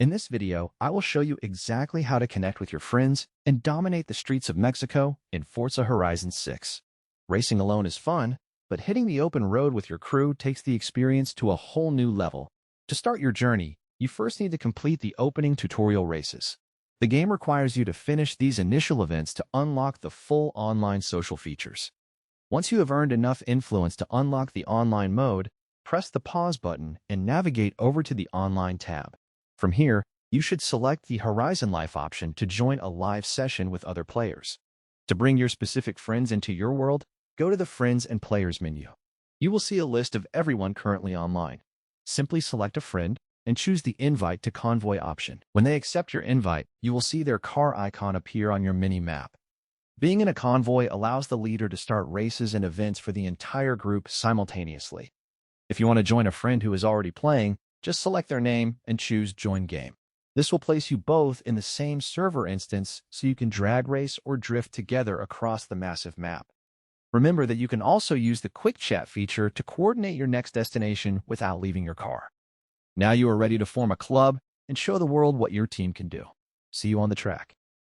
In this video, I will show you exactly how to connect with your friends and dominate the streets of Mexico in Forza Horizon 6. Racing alone is fun, but hitting the open road with your crew takes the experience to a whole new level. To start your journey, you first need to complete the opening tutorial races. The game requires you to finish these initial events to unlock the full online social features. Once you have earned enough influence to unlock the online mode, press the pause button and navigate over to the online tab. From here, you should select the Horizon Life option to join a live session with other players. To bring your specific friends into your world, go to the Friends and Players menu. You will see a list of everyone currently online. Simply select a friend and choose the Invite to Convoy option. When they accept your invite, you will see their car icon appear on your mini-map. Being in a convoy allows the leader to start races and events for the entire group simultaneously. If you want to join a friend who is already playing, just select their name and choose Join Game. This will place you both in the same server instance so you can drag race or drift together across the massive map. Remember that you can also use the Quick Chat feature to coordinate your next destination without leaving your car. Now you are ready to form a club and show the world what your team can do. See you on the track.